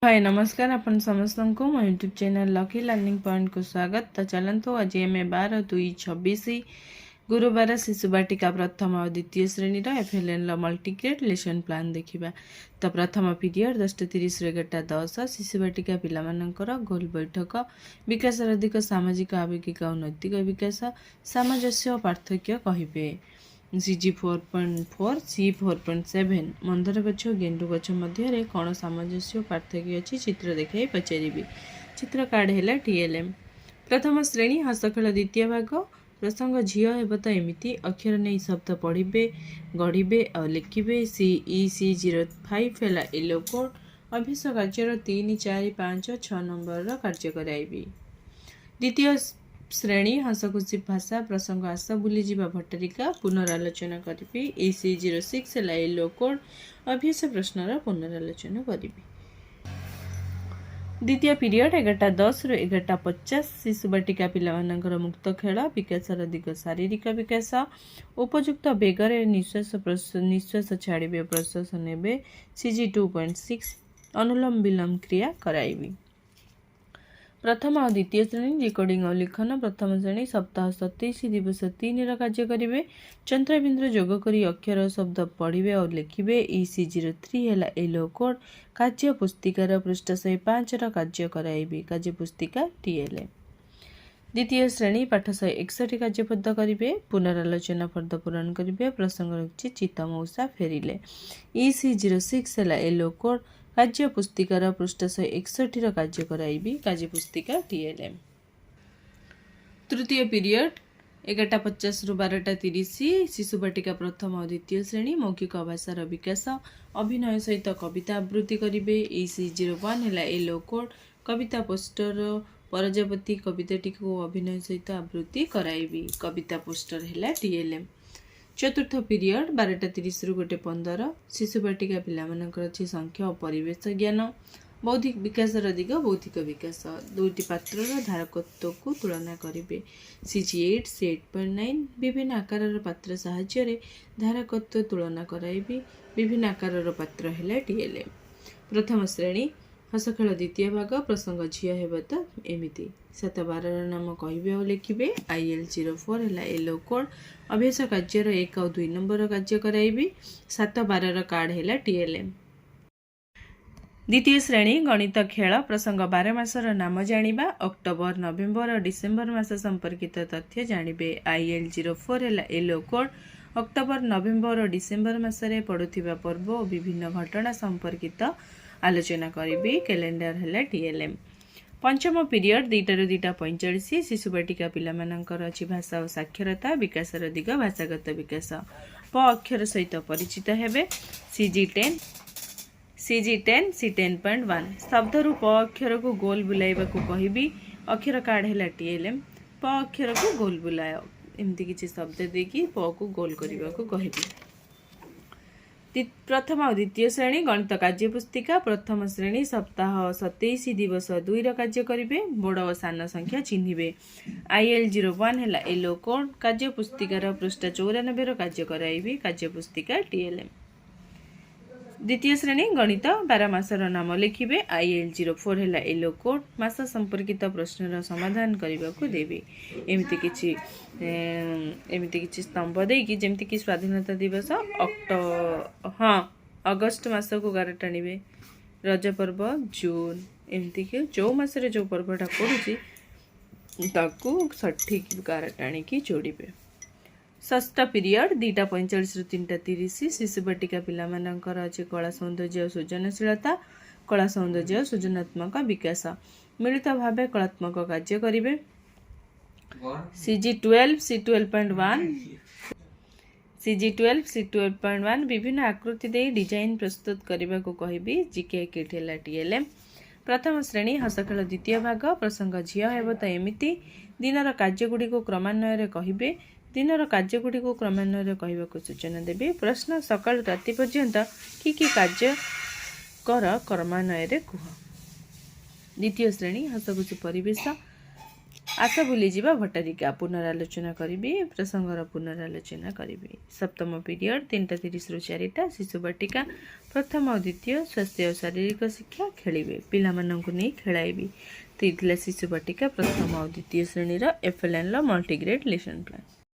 हाय नमस्कार अपन समस्त को मो YouTube channel lucky learning point को स्वागत। तो चलतु आज एम 12/2/26 गुरुवार शिशु बाटिका प्रथम और द्वितीय श्रेणी FLN मल्टीग्रेड लेसन प्लान देखा। तो प्रथम पीरियड 10:30 ରୁ 11:10 शिशु बाटिका पिलामानंकर गोल बैठक विकास अधिक सामाजिक आवेगिक और नैतिक विकास सामंजस्य और पार्थक्य कहे। CG 4.4 C 4.7 मंदर गछ गेंडु गछ मध्य कौन सामंजस्य पार्थक्य अच्छी चित्र देखाई पचारि। चित्र कार्ड है TLM। प्रथम श्रेणी हस खेल द्वितीय भाग प्रसंग झील हे तो एमती अक्षर नहीं शब्द पढ़े गढ़े और लिखे। CEC05 है येलो कोड अभ्यास कार्य 3, 4, 5, 6 नंबर कार्य कराइबी। द्वितीय श्रेणी हसखुशी भाषा प्रसंग आस बुली जीवा भट्टारिका पुनरालोचना करी। EC06 है येलो कोड अभ्यास प्रश्नर पुनरालोचना करी। द्वितीय पीरियड 11:10 ରୁ 11:50 शिशु बाटिका पिलामानंकर मुक्त खेल विकास दिग शारीरिक विकास उपयुक्त बेगर निश्वास छाड़े प्रश्वास ने। CG 2.6 अनुलोम विलोम क्रिया कराइबी। प्रथम और द्वितीय श्रेणी रिकॉर्डिंग और लिखन प्रथम श्रेणी सप्ताह 27 दिवस 3 कार्य करेंगे। चंद्रबिंदु जोग करी अक्षर और शब्द पढ़े और लिखे। EC03 है येलो कोड कार्य पुस्तिकार पृष्ठ 105 कार्य कराइबी। कार्य पुस्तिका TLM। द्वितीय श्रेणी पाठ 161 कार्यपद करेंगे। पुनरालोचना फर्द पूरण करेंगे। प्रसंग रही चित्त मौसा फेरिले। EC06 है येलो कोड कार्य पुस्तिकार पृष्ठ 161 कार्य कराइबी। कार्य पुस्तिका TLM। तृतीय पीरियड 11:50 ରୁ 12:30 शिशु बाटिका प्रथम और द्वितीय श्रेणी मौखिक भाषार विकास अभिनय सहित कविता आवृत्ति करेंगे। EC01 है येलो कोड कविता पोस्टर प्रजापति कविताटी को अभिनय सहित आवृत्ति कराइबी। कविता पोस्टर है TLM। चतुर्थ पीरियड 12:30 ରୁ 1:15 शिशु बाटिका पिलामानंकर अच्छी संख्या और परिवेश ज्ञान बौद्धिक विकास दिग बौद्धिक विकास दुईटी पात्रर धारकत्व को तुलना करेंगे। CG 8 C 8.9 विभिन्न आकार पात्र साहाय्य धारकत्व तुलना कराइबी। विभिन्न आकार पात्र है TLM। प्रथम श्रेणी हस खेल द्वितीय भाग प्रसंग झील हे तो एमती 7-12 नाम कहे और लिखे। IL04 है येलो कोड अभ्यास कार्यर 1 और 2 नंबर कार्य कराइबी। 7-12 कार्ड है TLM। द्वितीय श्रेणी गणित खेल प्रसंग 12 मासर नाम जानिबा अक्टोबर नवेम्बर और डिसेम्बर मास संपर्कित तथ्य जानिबे। IL04 है येलो कोड अक्टोबर नवेम्बर और डिसेम्बर मासरे पड़ुथिबा पर्व और विभिन्न घटना संपर्कित आलोचना करी। कैलेंडर है TLM। पंचम पीरियड 2 ରୁ 2:45 शिशु बाटिका पिलामानंकर अच्छी भाषा और साक्षरता विकास दिग भाषागत विकास प अक्षर सहित परिचित हेबे। CG 10 C 10.1 शब्द प अक्षर को गोल बुलाइबा को कहबी। अक्षर कार्ड है TLM। प अक्षर को गोल बुलाय एमती किसी शब्द देकी प को गोल करने को कहबी। प्रथम और द्वितीय श्रेणी गणित कार्य पुस्तिका प्रथम श्रेणी सप्ताह 27 दिवस 2 कार्य करेंगे। बड़ और सान संख्या चिन्हे। IL01 है येलो कोड कार्य पुस्तिकार पृष्ठ 94 कार्य कराइबी। कार्य पुस्तिका TLM। द्वितीय श्रेणी गणित 12 मासर नाम लिखे। IL04 है येलो कोड मास संपर्कित प्रश्नर समाधान करने को देवे। एमती किसी स्तंभ देकी जमती कि स्वाधीनता दिवस अगस्ट मास को गार टाणिबे। रज पर्व जून एमती कि जो मासरे जो पर्वटा पड़ुची ताकू सठिक गार टाणिकी जोड़े। षष्ठ पीरियड 2:45 ରୁ 3:30 शिशु बाटिका पिलामानंकर अच्छे कला सौंदर्य और सृजनशीलता कला सौंदर्य और सृजनात्मक विकास मिलित भाव कलात्मक कार्य करेंगे। CG 12 C 12.1 CG 12 C 12.1 विभिन्न आकृति दे डिजाइन प्रस्तुत करने को कहबी। GK किट है TLM। प्रथम श्रेणी हस खेल द्वितीय भाग प्रसंग झील हे तो एमती दिनर कार्यगुड़ी को क्रमान्वय कहे। दिनर कार्यगुड़ी को क्रमान्वय कहवाक सूचना देवे। प्रश्न सकाल राति पर्यंत कि कार्य क्रमान्वय कह। द्वितीय श्रेणी हसखुशी परिवेश आशा भूलीजा भट्टारिका पुनरालोचना करी प्रसंगर पुनरालोचना करी। सप्तम पीरियड 3:30 रु 4टा शिशु बाटिका प्रथम और द्वितीय स्वास्थ्य और शारीरिक शिक्षा खेलिए पिलामानंकु नहीं खेलाइबी। तो ये शिशु बाटिका प्रथम और द्वितीय श्रेणी FLN मल्टीग्रेड लेसन प्लान।